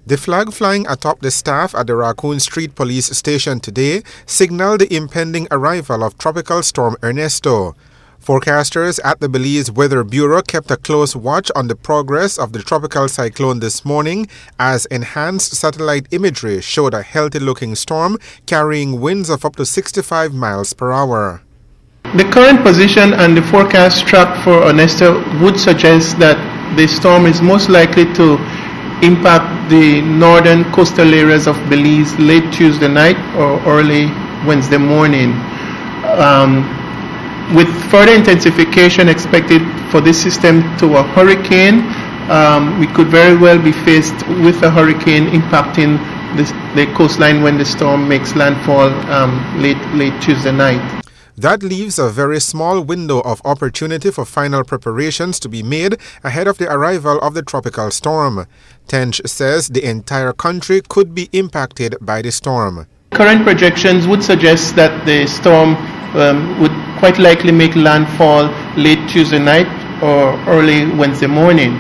The flag flying atop the staff at the Raccoon Street Police Station today signaled the impending arrival of Tropical Storm Ernesto. Forecasters at the Belize Weather Bureau kept a close watch on the progress of the tropical cyclone this morning as enhanced satellite imagery showed a healthy-looking storm carrying winds of up to 65 miles per hour. The current position and the forecast track for Ernesto would suggest that the storm is most likely to impact the northern coastal areas of Belize late Tuesday night or early Wednesday morning. With further intensification expected for this system to a hurricane, we could very well be faced with a hurricane impacting the coastline when the storm makes landfall late Tuesday night. That leaves a very small window of opportunity for final preparations to be made ahead of the arrival of the tropical storm. Tench says the entire country could be impacted by the storm. Current projections would suggest that the storm would quite likely make landfall late Tuesday night or early Wednesday morning.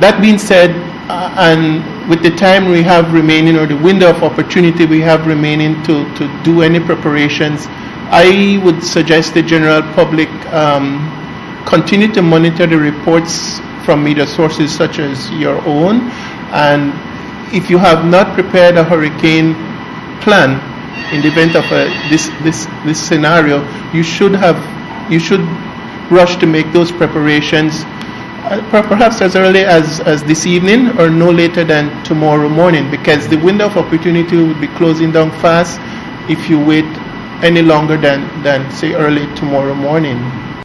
That being said, and with the time we have remaining, or the window of opportunity we have remaining to do any preparations, I would suggest the general public continue to monitor the reports from media sources such as your own, and if you have not prepared a hurricane plan in the event of this scenario, you should rush to make those preparations perhaps as early as this evening or no later than tomorrow morning, because the window of opportunity will be closing down fast if you wait any longer than say early tomorrow morning.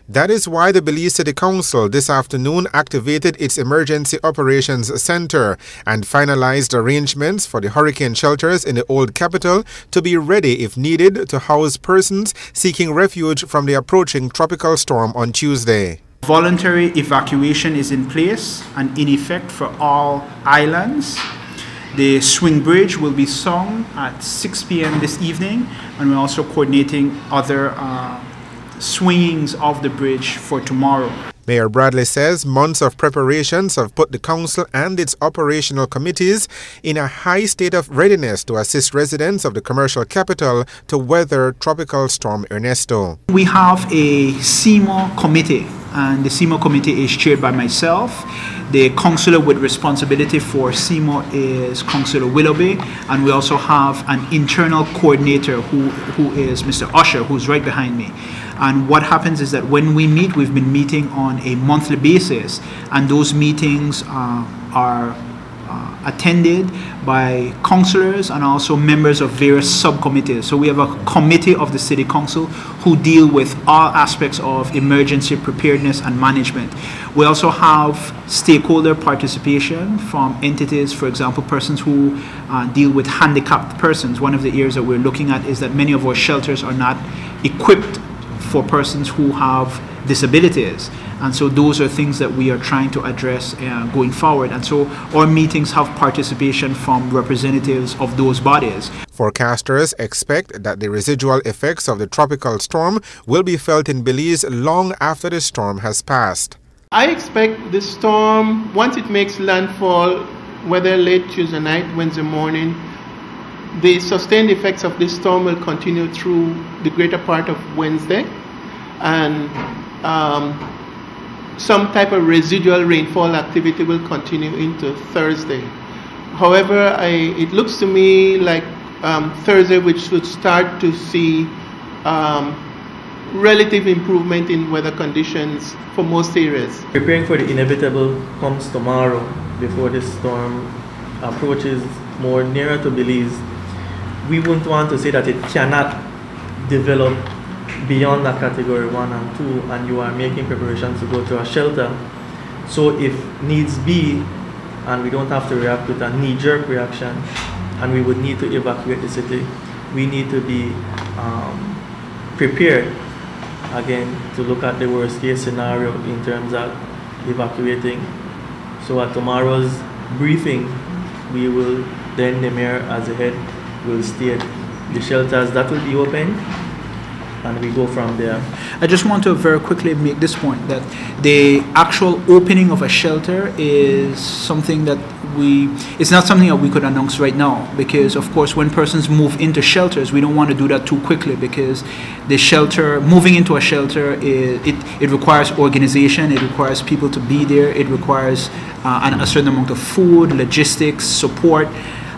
That is why the Belize City Council this afternoon activated its Emergency Operations Center and finalized arrangements for the hurricane shelters in the Old Capital to be ready if needed to house persons seeking refuge from the approaching tropical storm on Tuesday. Voluntary evacuation is in place and in effect for all islands. The swing bridge will be sung at 6 p.m. this evening, and we're also coordinating other swingings of the bridge for tomorrow. Mayor Bradley says months of preparations have put the council and its operational committees in a high state of readiness to assist residents of the commercial capital to weather Tropical Storm Ernesto. We have a CMO committee, and the CMO committee is chaired by myself. The councillor with responsibility for CMO is Councillor Willoughby, and we also have an internal coordinator who is Mr. Usher, who's right behind me. And what happens is that when we meet, we've been meeting on a monthly basis, and those meetings are attended by councillors and also members of various subcommittees. So we have a committee of the City Council who deal with all aspects of emergency preparedness and management. We also have stakeholder participation from entities, for example, persons who deal with handicapped persons. One of the areas that we're looking at is that many of our shelters are not equipped for persons who have disabilities, and so those are things that we are trying to address going forward, and so our meetings have participation from representatives of those bodies. Forecasters expect that the residual effects of the tropical storm will be felt in Belize long after the storm has passed. I expect the storm, once it makes landfall, whether late Tuesday night, Wednesday morning, the sustained effects of this storm will continue through the greater part of Wednesday, and some type of residual rainfall activity will continue into Thursday. However, it looks to me like Thursday, which should start to see relative improvement in weather conditions for most areas. Preparing for the inevitable comes tomorrow before the storm approaches more nearer to Belize. We wouldn't want to say that it cannot develop beyond that category 1 and 2, and you are making preparations to go to a shelter. So if needs be, and we don't have to react with a knee-jerk reaction, and we would need to evacuate the city, we need to be prepared again to look at the worst case scenario in terms of evacuating. So at tomorrow's briefing, we will then, the mayor as the head will state the shelters that will be open, and we go from there. I just want to very quickly make this point, that the actual opening of a shelter is something that it's not something that we could announce right now, because of course when persons move into shelters, we don't want to do that too quickly, because moving into a shelter, it requires organization, it requires people to be there, it requires a certain amount of food, logistics, support.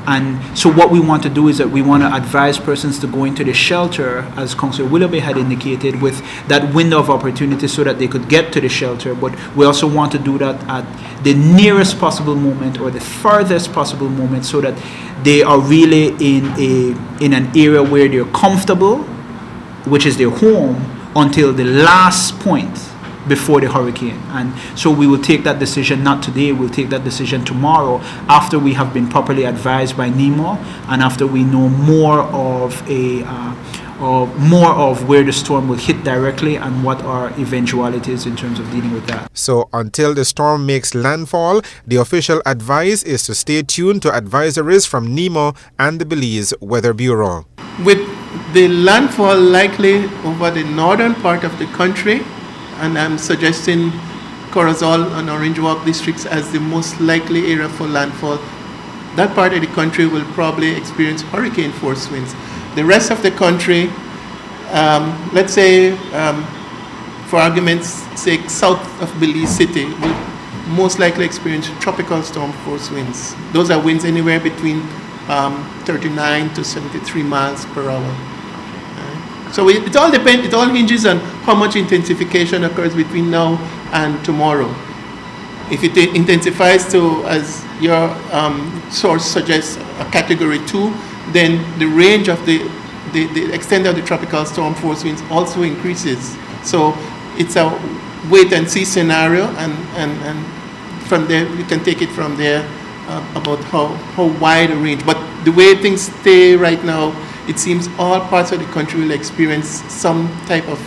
And so what we want to do is that we want to advise persons to go into the shelter, as Councillor Willoughby had indicated, with that window of opportunity so that they could get to the shelter. But we also want to do that at the nearest possible moment or the farthest possible moment, so that they are really in an area where they're comfortable, which is their home, until the last point before the hurricane. And so we will take that decision not today, we'll take that decision tomorrow, after we have been properly advised by NEMO and after we know more of where the storm will hit directly and what are eventualities in terms of dealing with that. So until the storm makes landfall, the official advice is to stay tuned to advisories from NEMO and the Belize Weather Bureau. With the landfall likely over the northern part of the country, and I'm suggesting Corozal and Orange Walk districts as the most likely area for landfall, that part of the country will probably experience hurricane force winds. The rest of the country, let's say, for argument's sake, south of Belize City will most likely experience tropical storm force winds. Those are winds anywhere between 39 to 73 miles per hour. So it all depends, it all hinges on how much intensification occurs between now and tomorrow. If it intensifies to, as your source suggests, a category 2, then the range of the extent of the tropical storm force winds also increases. So it's a wait and see scenario, and from there, we can take it from there about how wide a range. But the way things stay right now, it seems all parts of the country will experience some type of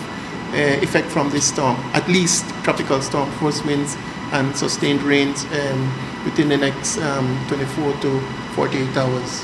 effect from this storm, at least tropical storm force winds and sustained rains within the next 24 to 48 hours.